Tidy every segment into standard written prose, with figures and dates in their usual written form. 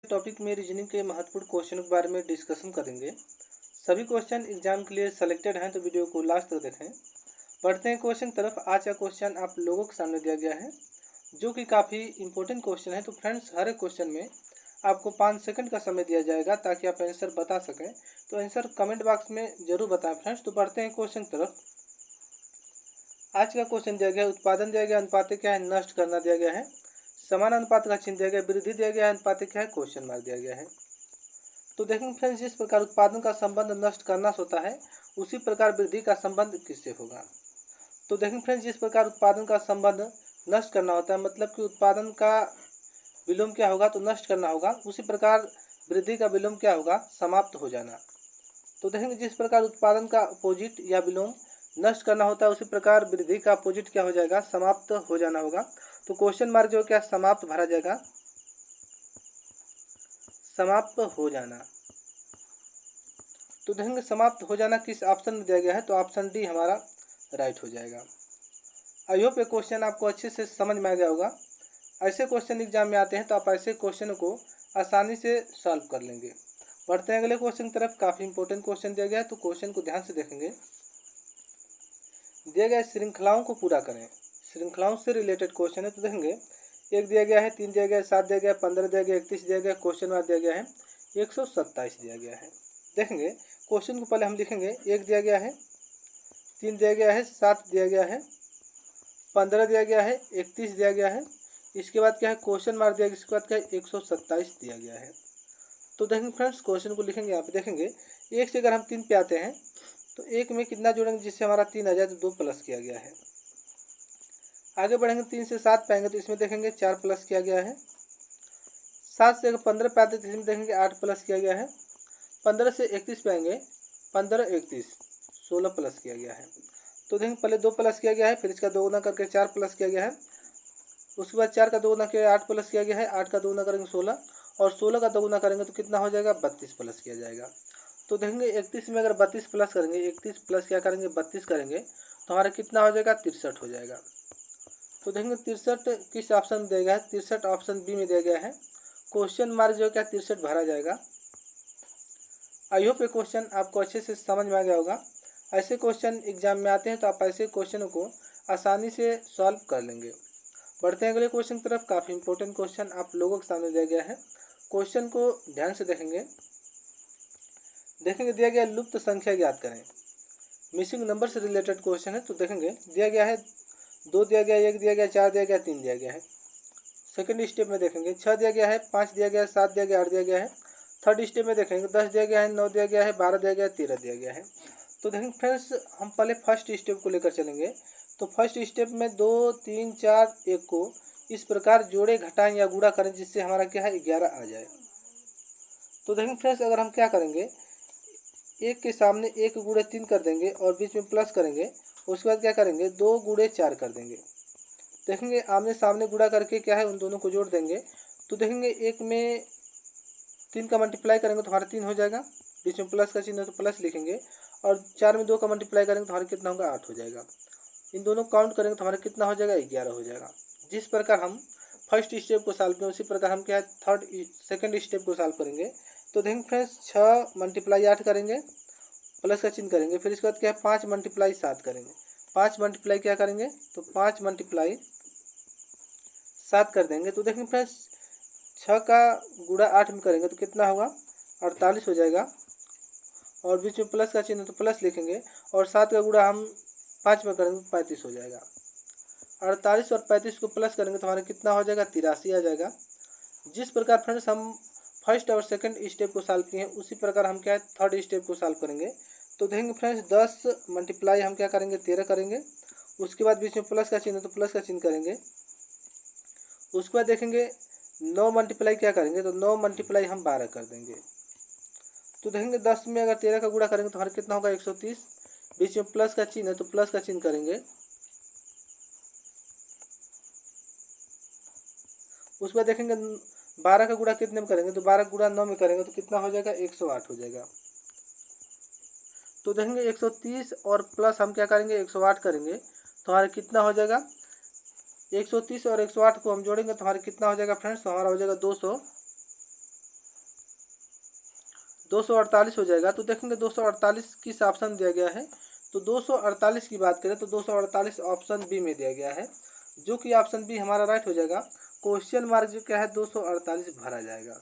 Topic में reasoning के महत्वपूर्ण क्वेश्चन के बारे में डिस्कशन करेंगे। सभी क्वेश्चन एग्जाम के लिए सेलेक्टेड हैं, तो वीडियो को लास्ट तक देखें। बढ़ते हैं क्वेश्चन तरफ। आज का क्वेश्चन आप लोगों के सामने दिया गया है, जो कि काफ़ी इंपॉर्टेंट क्वेश्चन है। तो फ्रेंड्स, हर एक क्वेश्चन में आपको 5 सेकंड का समय दिया जाएगा ताकि आप आंसर बता सकें। तो आंसर कमेंट बॉक्स में जरूर बताएं फ्रेंड्स। तो बढ़ते हैं क्वेश्चन तरफ। आज का क्वेश्चन दिया गया है, उत्पादन दिया गया, अनुपात क्या है, नष्ट करना दिया गया है, समान अनुपात का चिन्ह दिया गया, वृद्धि दिया गया है, अनुपात क्या है, क्वेश्चन मार्क दिया गया है। तो देखेंगे फ्रेंड्स, जिस प्रकार उत्पादन का संबंध नष्ट करना से होता है, उसी प्रकार वृद्धि का संबंध किससे होगा। तो देखेंगे फ्रेंड्स, जिस प्रकार उत्पादन का संबंध नष्ट करना होता है, मतलब कि उत्पादन का विलोम क्या होगा, तो नष्ट करना होगा। उसी प्रकार वृद्धि का विलोम क्या होगा, समाप्त हो जाना। तो देखेंगे, जिस प्रकार उत्पादन का अपोजिट या विलोम नष्ट करना होता है, उसी प्रकार वृद्धि का अपोजिट क्या हो जाएगा, समाप्त हो जाना होगा। तो क्वेश्चन मार्क जो क्या समाप्त भरा जाएगा, समाप्त हो जाना। तो देखेंगे समाप्त हो जाना किस ऑप्शन में दिया गया है, तो ऑप्शन डी हमारा राइट हो जाएगा। आई होप ये क्वेश्चन आपको अच्छे से समझ में आ गया होगा। ऐसे क्वेश्चन एग्जाम में आते हैं, तो आप ऐसे क्वेश्चन को आसानी से सॉल्व कर लेंगे। बढ़ते हैं अगले क्वेश्चन की तरफ। काफ़ी इंपॉर्टेंट क्वेश्चन दिया गया है, तो क्वेश्चन को ध्यान से देखेंगे। दिए गए श्रृंखलाओं को पूरा करें। श्रृंखलाओं से रिलेटेड क्वेश्चन है। तो देखेंगे, 1 दिया गया है, 3 दिया गया है, 7 दिया गया है, 15 दिया गया है, 31 दिया गया है, क्वेश्चन मार्क दिया गया है, 127 दिया गया है। देखेंगे क्वेश्चन को पहले हम लिखेंगे। 1 दिया गया है, 3 दिया गया है, 7 दिया गया है, 15 दिया गया है, 31 दिया गया है, इसके बाद क्या है, क्वेश्चन मार्क दिया गया, इसके बाद क्या है, 127 दिया गया है। तो देखेंगे फ्रेंड्स, क्वेश्चन को लिखेंगे। यहाँ पे देखेंगे, 1 से अगर हम 3 पे आते हैं, तो 1 में कितना जोड़ेंगे जिससे हमारा 3 आ जाए, तो 2 प्लस किया गया है। आगे बढ़ेंगे, 3 से 7 पाएंगे, तो इसमें देखेंगे 4 प्लस किया गया है। 7 से अगर 15 पे आते, तो इसमें देखेंगे 8 प्लस किया गया है। 15 से 31 पाएंगे, 15 31 16 प्लस किया गया है। तो देखेंगे, पहले 2 प्लस किया गया है, फिर इसका 2 गुना करके 4 प्लस किया गया है। उसके बाद 4 का 2 गुना किया 8 प्लस किया गया है। 8 का 2 गुना करेंगे 16, और 16 का 2 गुना करेंगे तो कितना हो जाएगा, 32 प्लस किया जाएगा। तो देखेंगे 31 में अगर 32 प्लस करेंगे, 31 प्लस क्या करेंगे, 32 करेंगे, तो हमारा कितना हो जाएगा, 63 हो जाएगा। तो देखेंगे 63 किस ऑप्शन में दिया गया है, 63 ऑप्शन बी में दिया गया है। क्वेश्चन मार्क जो क्या 63 भरा जाएगा। आई होप ये क्वेश्चन आपको अच्छे से समझ में आ गया होगा। ऐसे क्वेश्चन एग्जाम में आते हैं, तो आप ऐसे क्वेश्चनों को आसानी से सॉल्व कर लेंगे। बढ़ते हैं अगले क्वेश्चन की तरफ। काफ़ी इंपॉर्टेंट क्वेश्चन आप लोगों के सामने दिया गया है। क्वेश्चन को ध्यान से देखेंगे। दिया गया लुप्त संख्या ज्ञात करें। मिसिंग नंबर से रिलेटेड क्वेश्चन है। तो देखेंगे, दिया गया है 2 दिया गया, 1 दिया गया, 4 दिया गया, 3 दिया गया है। सेकंड स्टेप में देखेंगे, 6 दिया गया है, 5 दिया गया है, 7 दिया गया, 8 दिया गया है। थर्ड स्टेप में देखेंगे, 10 दिया गया है, 9 दिया गया है, 12 दिया गया है, 13 दिया गया है। तो देखेंगे फ्रेंड्स, हम पहले फर्स्ट स्टेप को लेकर चलेंगे। तो फर्स्ट स्टेप में 2 3 4 1 को इस प्रकार जोड़े, घटाएं या गुणा करें, जिससे हमारा क्या है, 11 आ जाए। तो देखेंगे फ्रेंड्स, अगर हम क्या करेंगे, 1 के सामने 1 गुणे 3 कर देंगे और बीच में प्लस करेंगे। उसके बाद क्या करेंगे, 2 गुणे 4 कर देंगे। देखेंगे आमने सामने गुणा करके क्या है, उन दोनों को जोड़ देंगे। तो देखेंगे 1 में 3 का मल्टीप्लाई करेंगे तो हमारा 3 हो जाएगा, बीच में प्लस का चिन्ह है तो प्लस लिखेंगे। और 4 में 2 का मल्टीप्लाई करेंगे तो हमारा कितना होगा, 8 हो जाएगा। इन दोनों काउंट करेंगे तो हमारा कितना हो जाएगा, 11 हो जाएगा। जिस प्रकार हम फर्स्ट स्टेप को सॉल्व करें, उसी प्रकार हम क्या है, सेकंड स्टेप को सॉल्व करेंगे। तो देखेंगे फ्रेंड्स, 6 मल्टीप्लाई 8 करेंगे, प्लस का चिन्ह करेंगे। फिर इसके बाद क्या है, 5 मल्टीप्लाई 7 करेंगे। 5 मल्टीप्लाई क्या करेंगे, तो 5 मल्टीप्लाई 7 कर देंगे। तो देखेंगे फ्रेंड्स, 6 का गुणा 8 में करेंगे तो कितना होगा, 48 हो जाएगा। और बीच में प्लस का चिन्ह तो प्लस लिखेंगे। और 7 का गुणा हम 5 में करेंगे तो 35 हो जाएगा। 48 और 35 को प्लस करेंगे तो हमारा कितना हो जाएगा, 83 आ जाएगा। जिस प्रकार फ्रेंड्स हम फर्स्ट और सेकंड स्टेप को सॉल्व किए हैं, उसी प्रकार हम क्या है, थर्ड स्टेप को सॉल्व करेंगे। तो देखेंगे फ्रेंड्स, 10 मल्टीप्लाई हम क्या करेंगे, 13 करेंगे। उसके बाद बीच में प्लस का चिन्ह तो प्लस का चिन्ह करेंगे। उसके बाद देखेंगे 9 मल्टीप्लाई क्या करेंगे, तो 9 मल्टीप्लाई हम 12 कर देंगे। तो देखेंगे 10 में अगर 13 का गुणा करेंगे तो हमारा कितना होगा, 130। बीच में प्लस का चिन्ह है तो प्लस का चिन्ह करेंगे। उसके बाद देखेंगे 12 का गुणा कितने में करेंगे, तो 12 गुणा 9 में करेंगे तो कितना हो जाएगा, 108 हो जाएगा। तो देखेंगे 130 और प्लस हम क्या करेंगे, 108 करेंगे तो हमारा कितना हो जाएगा, 130 और 108 को हम जोड़ेंगे तो हमारा कितना हो जाएगा फ्रेंड्स, तो हमारा हो जाएगा 200 248 हो जाएगा। तो देखेंगे 248 किस ऑप्शन में दिया गया है, तो 248 की बात करें तो 248 ऑप्शन बी में दिया गया है, जो कि ऑप्शन बी हमारा राइट हो जाएगा। क्वेश्चन मार्क जो क्या है 248 भरा जाएगा।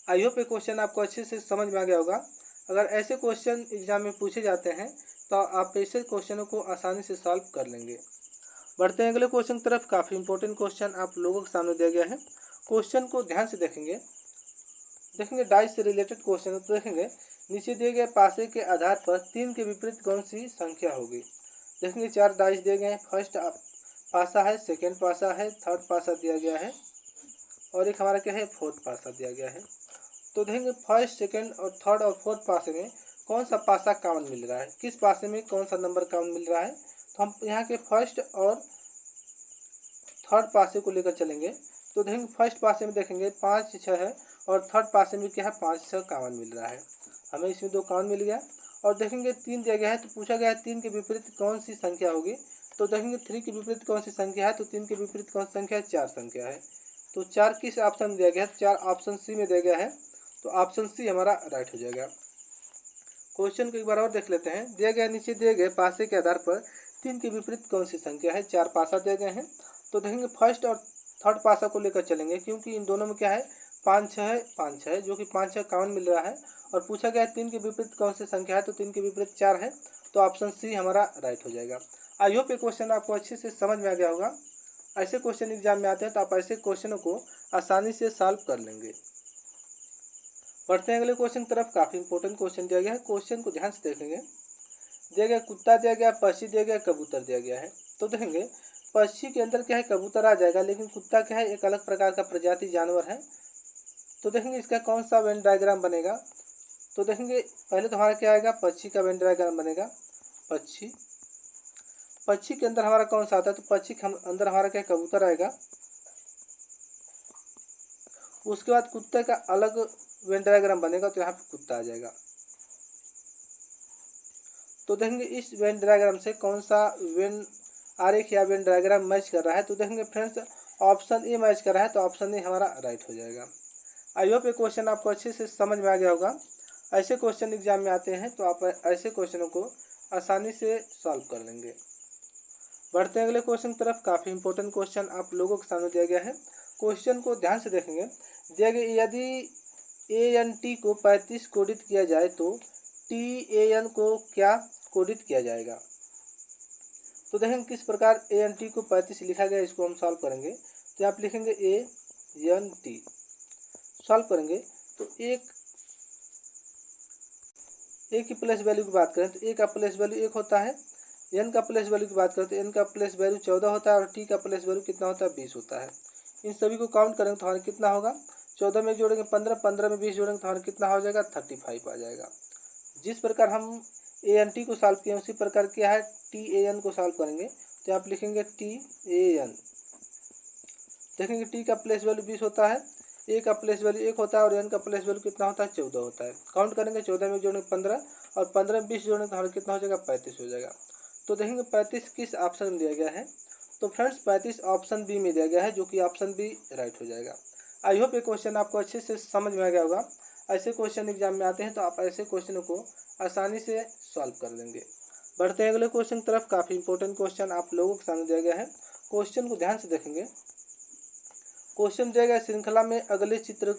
आई होप ये क्वेश्चन आपको अच्छे से समझ में आ गया होगा। अगर ऐसे क्वेश्चन एग्जाम में पूछे जाते हैं तो आप ऐसे क्वेश्चनों को आसानी से सॉल्व कर लेंगे। बढ़ते हैं अगले क्वेश्चन की तरफ। काफ़ी इंपॉर्टेंट क्वेश्चन आप लोगों के सामने दिया गया है। क्वेश्चन को ध्यान से देखेंगे डाइस से रिलेटेड क्वेश्चन है। तो देखेंगे नीचे दिए गए पासे के आधार पर 3 के विपरीत कौन सी संख्या होगी। देखेंगे 4 डाइस दिए गए हैं। फर्स्ट पासा है, सेकेंड पासा है, थर्ड पासा दिया गया है और एक हमारा क्या है फोर्थ पासा दिया गया है। तो देखेंगे फर्स्ट, सेकेंड और थर्ड और फोर्थ पासे में कौन सा पासा कॉमन मिल रहा है, किस पासे में कौन सा नंबर कॉमन मिल रहा है। तो हम यहाँ के फर्स्ट और थर्ड पासे को लेकर चलेंगे। तो देखेंगे फर्स्ट पासे में देखेंगे 5 6 है और थर्ड पासे में क्या है 5 6 कॉमन मिल रहा है, हमें इसमें 2 कॉमन मिल गया। और देखेंगे 3 दिया गया है, तो पूछा गया है 3 के विपरीत कौन सी संख्या होगी। तो देखेंगे 3 के विपरीत कौन सी संख्या है, तो 3 के विपरीत कौन सी संख्या है, 4 संख्या है। तो 4 किस ऑप्शन में दिया गया है, 4 ऑप्शन सी में दिया गया है। तो ऑप्शन सी हमारा राइट हो जाएगा। क्वेश्चन को एक बार और देख लेते हैं। दिया गया नीचे दिए गए पासे के आधार पर 3 के विपरीत कौन सी संख्या है। 4 पासा दिए गए हैं। तो देखेंगे फर्स्ट और थर्ड पासा को लेकर चलेंगे, क्योंकि इन दोनों में क्या है 5 6 है, 5 6 है, जो कि 5 6 कॉमन मिल रहा है। और पूछा गया है 3 के विपरीत कौन सी संख्या है, तो 3 के विपरीत 4 है। तो ऑप्शन सी हमारा राइट हो जाएगा। आई होप ये क्वेश्चन आपको अच्छे से समझ में आ गया होगा। ऐसे क्वेश्चन एग्जाम में आते हैं तो आप ऐसे क्वेश्चनों को आसानी से सॉल्व कर लेंगे। बढ़ते हैं अगले क्वेश्चन की तरफ। काफ़ी इंपॉर्टेंट क्वेश्चन दिया गया है। क्वेश्चन को ध्यान से देखेंगे। दिया गया कुत्ता दिया गया, पक्षी दिया गया, कबूतर दिया गया है। तो देखेंगे पक्षी के अंदर क्या है कबूतर आ जाएगा, लेकिन कुत्ता क्या है एक अलग प्रकार का प्रजाति जानवर है। तो देखेंगे इसका कौन सा वेन डायग्राम बनेगा। तो देखेंगे पहले तो हमारा क्या आएगा, पक्षी का वेन डायग्राम बनेगा। पक्षी के अंदर हमारा कौन सा आता है, तो पक्षी के अंदर हमारा क्या कबूतर आएगा। उसके बाद कुत्ते का अलग वेन डायग्राम बनेगा, तो यहाँ पे कुत्ता आ जाएगा। तो देखेंगे इस वेन डायग्राम से कौन सा वेन आरेख या वेन डायग्राम मैच कर रहा है। तो देखेंगे फ्रेंड्स ऑप्शन ए मैच कर रहा है, तो ऑप्शन ए हमारा राइट हो जाएगा। आई होप ये क्वेश्चन आपको अच्छे से समझ में आ गया होगा। ऐसे क्वेश्चन एग्जाम में आते हैं तो आप ऐसे क्वेश्चनों को आसानी से सॉल्व कर लेंगे। बढ़ते हैं अगले क्वेश्चन की तरफ। काफ़ी इंपॉर्टेंट क्वेश्चन आप लोगों के सामने दिया गया है। क्वेश्चन को ध्यान से देखेंगे। दिया गया यदि ANT को 35 कोडित किया जाए तो TAN को क्या कोडित किया जाएगा। तो देखेंगे किस प्रकार ANT को 35 लिखा गया, इसको हम सॉल्व करेंगे। तो आप लिखेंगे ANT, सॉल्व करेंगे तो ए की प्लेस वैल्यू की बात करें तो ए का प्लेस वैल्यू 1 होता है। एन का प्लेस वैल्यू की बात करें तो एन का प्लेस वैल्यू 14 होता है और टी का प्लेस वैल्यू कितना होता है 20 होता है। इन सभी को काउंट करेंगे तो हमारा कितना होगा, 14 में जोड़ेंगे 15, 15 में 20 जोड़ेंगे तो हमारा कितना हो जाएगा 35 आ जाएगा। जिस प्रकार हम ANT को सॉल्व किए उसी प्रकार क्या है TAN को सॉल्व करेंगे। तो आप लिखेंगे TAN। देखेंगे टी का प्लेस वैल्यू 20 होता है, ए का प्लेस वैल्यू 1 होता है और एन का प्लेस वैल्यू कितना होता है 14 होता है। काउंट करेंगे 14 में जोड़ेंगे 15 और 15 में 20 जोड़ेंगे तो हमारा कितना हो जाएगा 35 हो जाएगा। तो देखेंगे 35 किस ऑप्शन में दिया गया है। तो फ्रेंड्स 35 ऑप्शन बी में दिया गया है, जो कि ऑप्शन बी राइट हो जाएगा। आई होप ये क्वेश्चन आपको अच्छे से समझ में आ गया होगा। ऐसे क्वेश्चन एग्जाम में आते हैं तो आप ऐसे क्वेश्चनों को आसानी से सॉल्व कर लेंगे। बढ़ते हैं अगले क्वेश्चन की तरफ। काफ़ी इंपॉर्टेंट क्वेश्चन आप लोगों के सामने दिया गया है। क्वेश्चन को ध्यान से देखेंगे। क्वेश्चन दिया गया श्रृंखला में अगले चित्र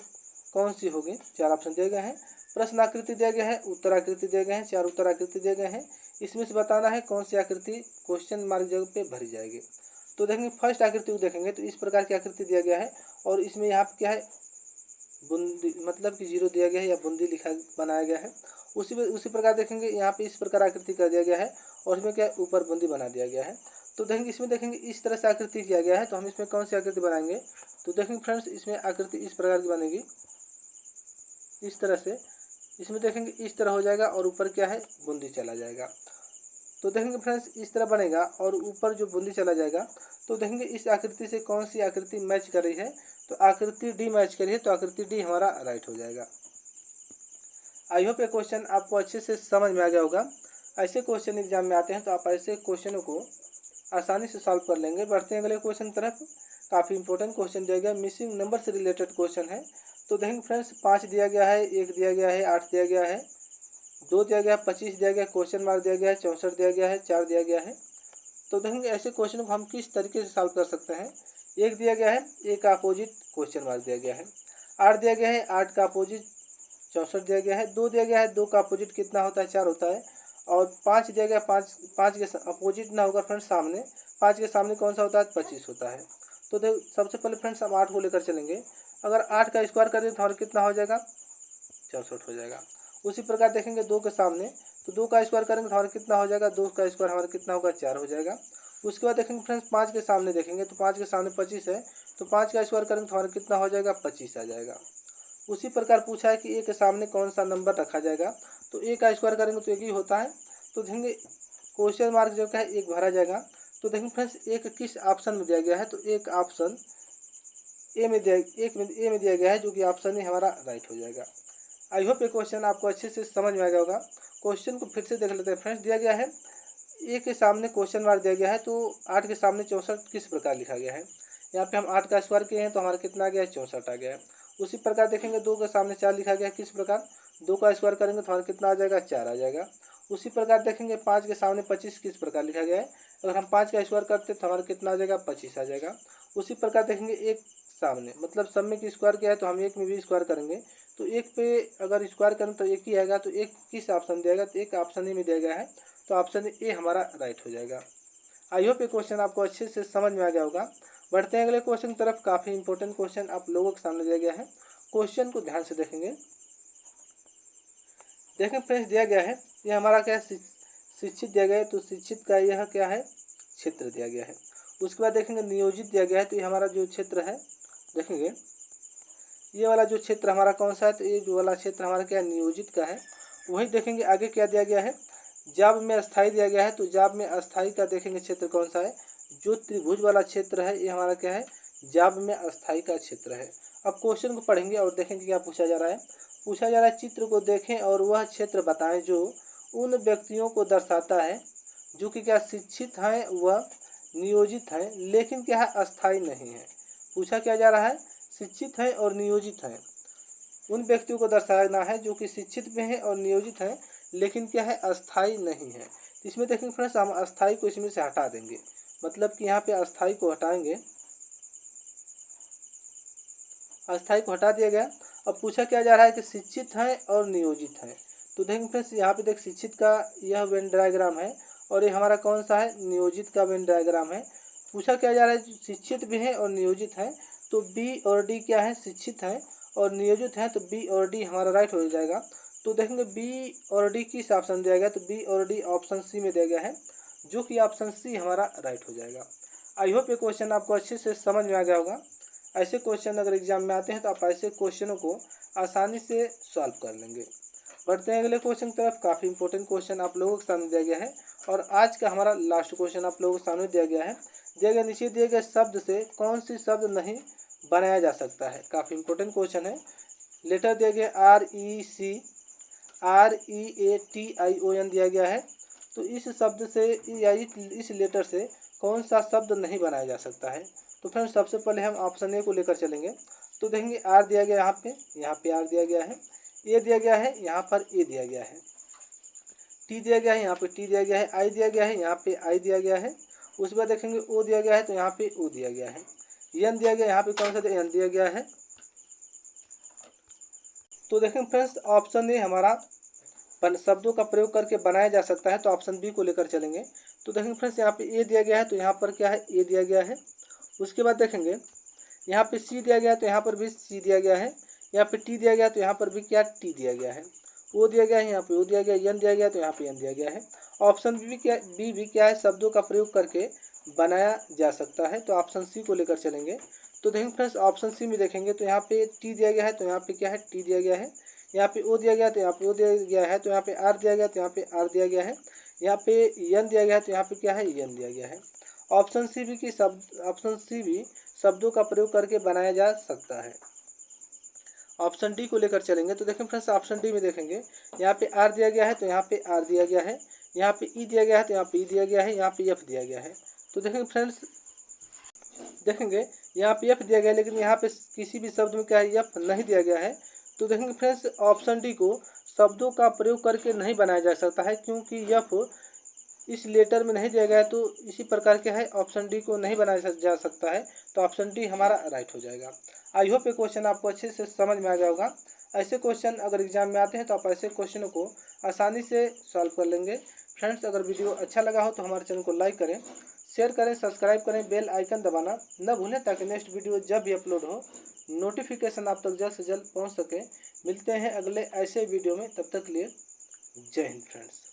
कौन सी होगी। 4 ऑप्शन दिए गए हैं। प्रश्न आकृति दिया गया है, उत्तर आकृति दिए गए हैं, 4 उत्तर आकृति दिए गए हैं। इसमें से बताना है कौन सी आकृति क्वेश्चन मार्क जगह पे भरी जाएगी। तो देखेंगे फर्स्ट आकृति को देखेंगे तो इस प्रकार की आकृति दिया गया है और इसमें यहाँ पे क्या है बूंदी, मतलब कि 0 दिया गया है या बूंदी लिखा बनाया गया है। उसी प्रकार देखेंगे यहाँ पे इस प्रकार आकृति कर दिया गया है और इसमें क्या है ऊपर बूंदी बना दिया गया है। तो देखेंगे इसमें देखेंगे इस तरह से आकृति किया गया है, तो हम इसमें कौन सी आकृति बनाएंगे। तो देखेंगे फ्रेंड्स इसमें आकृति इस प्रकार की बनेगी, इस तरह से। इसमें देखेंगे इस तरह हो जाएगा और ऊपर क्या है बूंदी चला जाएगा। तो देखेंगे फ्रेंड्स इस तरह बनेगा और ऊपर जो बूंदी चला जाएगा। तो देखेंगे इस आकृति से कौन सी आकृति मैच कर रही है। तो आकृति डी मैच कर रही है, तो आकृति डी हमारा राइट हो जाएगा। आई होप ये क्वेश्चन आपको अच्छे से समझ में आ गया होगा। ऐसे क्वेश्चन एग्जाम में आते हैं तो आप ऐसे क्वेश्चनों को आसानी से सॉल्व कर लेंगे। बढ़ते हैं अगले क्वेश्चन की तरफ। काफ़ी इंपॉर्टेंट क्वेश्चन दिया गया, मिसिंग नंबर से रिलेटेड क्वेश्चन है। तो देखेंगे फ्रेंड्स 5 दिया गया है, 1 दिया गया है, 8 दिया गया है, 2 दिया गया है, 25 दिया गया है, क्वेश्चन मार्क दिया गया है, 64 दिया गया है, 4 दिया गया है। तो देखेंगे ऐसे क्वेश्चन को हम किस तरीके से सॉल्व कर सकते हैं। 1 दिया गया है, 1 का अपोजिट क्वेश्चन मार्क दिया गया है। 8 दिया गया है, 8 का अपोजिट 64 दिया गया है। 2 दिया गया है, 2 का अपोजिट कितना होता है, 4 होता है। और 5 दिया गया, 5 के अपोजिट ना होगा फ्रेंड्स सामने, 5 के सामने कौन सा होता है, 25 होता है। तो देख सबसे पहले फ्रेंड्स हम 8 को लेकर चलेंगे। अगर 8 का स्क्वायर करें तो हमारा कितना हो जाएगा, 64 हो जाएगा। उसी प्रकार देखेंगे 2 के सामने, तो 2 का स्क्वायर करेंगे तो हमारा कितना हो जाएगा, 2 का स्क्वायर हमारा कितना होगा, 4 हो जाएगा। उसके बाद देखेंगे फ्रेंड्स 5 के सामने देखेंगे, तो 5 के सामने 25 है, तो 5 का स्क्वायर करेंगे तो हमारा कितना हो जाएगा, 25 आ जाएगा। उसी प्रकार पूछा है कि ए के सामने कौन सा नंबर रखा जाएगा, तो ए का स्क्वायर करेंगे तो 1 ही होता है। तो देखेंगे क्वेश्चन मार्क जो है 1 भरा जाएगा। तो देखेंगे फ्रेंड्स 1 किस ऑप्शन में दिया गया है, तो एक ऑप्शन ए में दिया गया है, जो कि ऑप्शन ए हमारा राइट हो जाएगा। आई होप ये क्वेश्चन आपको अच्छे से समझ में आ गया होगा। क्वेश्चन को फिर से देख लेते हैं फ्रेंड्स। दिया गया है ए के सामने क्वेश्चन मार्क दिया गया है, तो 8 के सामने 64 किस प्रकार लिखा गया है। यहाँ पे हम 8 का स्क्वायर किए हैं तो हमारा कितना आ गया है, 64 आ गया है। उसी प्रकार देखेंगे 2 के सामने 4 लिखा गया है, किस प्रकार, 2 का स्क्वायर करेंगे तो हमारा कितना आ जाएगा, 4 आ जाएगा। उसी प्रकार देखेंगे 5 के सामने 25 किस प्रकार लिखा गया है, अगर हम 5 का स्क्वायर करते तो हमारा कितना आ जाएगा, 25 आ जाएगा। उसी प्रकार देखेंगे एक सामने, मतलब सब में की स्क्वायर किया है तो हम एक में भी स्क्वायर करेंगे, तो एक पे अगर स्क्वायर करें तो एक ही आएगा, तो एक किस ऑप्शन दिया गया, तो एक ऑप्शन ए में दिया गया है, तो ऑप्शन ए हमारा राइट हो जाएगा। आई होप ये क्वेश्चन आपको अच्छे से समझ में आ गया होगा। बढ़ते हैं अगले क्वेश्चन की तरफ। काफ़ी इंपॉर्टेंट क्वेश्चन आप लोगों के सामने दिया गया है। क्वेश्चन को ध्यान से देखेंगे। देखें फ्रेंड्स दिया गया है, ये हमारा क्या है, शिक्षित दिया गया है, तो शिक्षित का यह क्या है, क्षेत्र दिया गया है। उसके बाद देखेंगे नियोजित दिया गया है, तो ये हमारा जो क्षेत्र है, देखेंगे ये वाला जो क्षेत्र हमारा कौन सा है, तो ये जो वाला क्षेत्र हमारा क्या है, नियोजित का है। वही देखेंगे आगे क्या दिया गया है, जाब में अस्थाई दिया गया है, तो जाब में अस्थाई का देखेंगे क्षेत्र कौन सा है, जो त्रिभुज वाला क्षेत्र है ये हमारा क्या है, जाब में अस्थाई का क्षेत्र है। अब क्वेश्चन को पढ़ेंगे और देखेंगे क्या पूछा जा रहा है। पूछा जा रहा है चित्र को देखें और वह क्षेत्र बताएं जो उन व्यक्तियों को दर्शाता है जो कि क्या शिक्षित हैं व नियोजित हैं, लेकिन क्या है, अस्थाई नहीं है। पूछा क्या जा रहा है, शिक्षित हैं और नियोजित हैं, उन व्यक्तियों को दर्शाना है जो कि शिक्षित भी हैं और नियोजित हैं, लेकिन क्या है, अस्थाई नहीं है। तो इसमें देखेंगे फ्रेंड्स हम अस्थाई को इसमें से हटा देंगे, मतलब कि यहाँ पे अस्थाई को हटाएंगे, अस्थाई को हटा दिया गया। अब पूछा क्या जा रहा है कि शिक्षित हैं और नियोजित हैं। तो देखेंगे फ्रेंड्स यहाँ पे देख शिक्षित का यह वेन डायग्राम है और ये हमारा कौन सा है, नियोजित का वेन डायग्राम है। पूछा क्या जा रहा है, शिक्षित भी हैं और नियोजित हैं, तो बी और डी क्या है, शिक्षित हैं और नियोजित हैं, तो बी और डी हमारा राइट हो जाएगा। तो देखेंगे बी और डी किस ऑप्शन दिया गया, तो बी और डी ऑप्शन सी में दिया गया है, जो कि ऑप्शन सी हमारा राइट हो जाएगा। आई होप ये क्वेश्चन आपको अच्छे से समझ में आ गया होगा। ऐसे क्वेश्चन अगर एग्जाम में आते हैं तो आप ऐसे क्वेश्चनों को आसानी से सॉल्व कर लेंगे। बढ़ते हैं अगले क्वेश्चन की तरफ। काफ़ी इंपॉर्टेंट क्वेश्चन आप लोगों के सामने दिया गया है और आज का हमारा लास्ट क्वेश्चन आप लोगों के सामने दिया गया है। दिया गया नीचे दिए गए शब्द से कौन सी शब्द नहीं बनाया जा सकता है। काफ़ी इंपॉर्टेंट क्वेश्चन है। लेटर दिया गया RECREATION दिया गया है, तो इस शब्द से या इस लेटर से कौन सा शब्द नहीं बनाया जा सकता है। तो फ्रेंड्स सबसे पहले हम ऑप्शन ए को लेकर चलेंगे। तो देखेंगे आर दिया गया यहाँ पे आर दिया गया है, ए दिया गया है, यहाँ पर ए दिया गया है, टी दिया गया है, यहाँ पे टी दिया गया है, आई दिया गया है, यहाँ पे आई दिया गया है। उसके बाद देखेंगे ओ दिया गया है, तो यहाँ पे ओ दिया गया है, एन दिया गया, यहाँ पे कौन सा एन दिया गया है। तो देखेंगे फ्रेंड्स ऑप्शन ए हमारा शब्दों का प्रयोग करके बनाया जा सकता है, तो ऑप्शन बी को लेकर चलेंगे। तो देखेंगे फ्रेंड्स यहाँ पे ए दिया गया है, तो यहाँ पर क्या है, ए दिया गया है। उसके बाद देखेंगे यहाँ पे सी दिया गया है, तो यहाँ पर भी सी दिया गया है। यहाँ पे टी दिया गया है, तो यहाँ पर भी क्या टी दिया गया है। ओ दिया गया है, यहाँ पे ओ दिया गया है, एन दिया गया है, तो यहाँ पे एन दिया गया है। ऑप्शन बी भी क्या है, शब्दों का प्रयोग करके बनाया जा सकता है, तो ऑप्शन सी को लेकर चलेंगे। तो देखेंगे फ्रेंड्स ऑप्शन सी में देखेंगे तो यहाँ पे टी दिया गया है, तो यहाँ पे क्या है, टी दिया गया है। यहाँ पे ओ दिया गया है, तो यहाँ पे ओ दिया गया है, तो यहाँ पे आर दिया गया, तो यहाँ पे आर दिया गया है। यहाँ पे एन दिया गया है, तो यहाँ पे क्या है, एन दिया गया है। ऑप्शन सी भी शब्दों का प्रयोग करके बनाया जा सकता है। ऑप्शन डी को लेकर चलेंगे। तो देखें फ्रेंड्स ऑप्शन डी में देखेंगे यहाँ पे आर दिया गया है, तो यहाँ पे आर दिया गया है। यहाँ पे ई दिया गया है, तो यहाँ पे ई दिया गया है। यहाँ पे एफ दिया गया है। तो देखेंगे फ्रेंड्स देखेंगे यहाँ पे एफ दिया गया है, लेकिन यहाँ पे किसी भी शब्द में क्या है, एफ नहीं दिया गया है। तो देखेंगे फ्रेंड्स, ऑप्शन डी को शब्दों का प्रयोग करके नहीं बनाया जा सकता है, क्योंकि एफ इस लेटर में नहीं दिया गया है। तो इसी प्रकार क्या है, ऑप्शन डी को नहीं बनाया जा सकता है। तो ऑप्शन डी हमारा राइट हो जाएगा। आई होप ये क्वेश्चन आपको अच्छे से समझ में आ गया होगा। ऐसे क्वेश्चन अगर एग्जाम में आते हैं तो आप ऐसे क्वेश्चनों को आसानी से सॉल्व कर लेंगे। फ्रेंड्स, अगर वीडियो अच्छा लगा हो तो हमारे चैनल को लाइक करें, शेयर करें, सब्सक्राइब करें, बेल आइकन दबाना न भूलें, ताकि नेक्स्ट वीडियो जब भी अपलोड हो नोटिफिकेशन आप तक जल्द से जल्द पहुंच सके। मिलते हैं अगले ऐसे वीडियो में, तब तक के लिए जय हिंद फ्रेंड्स।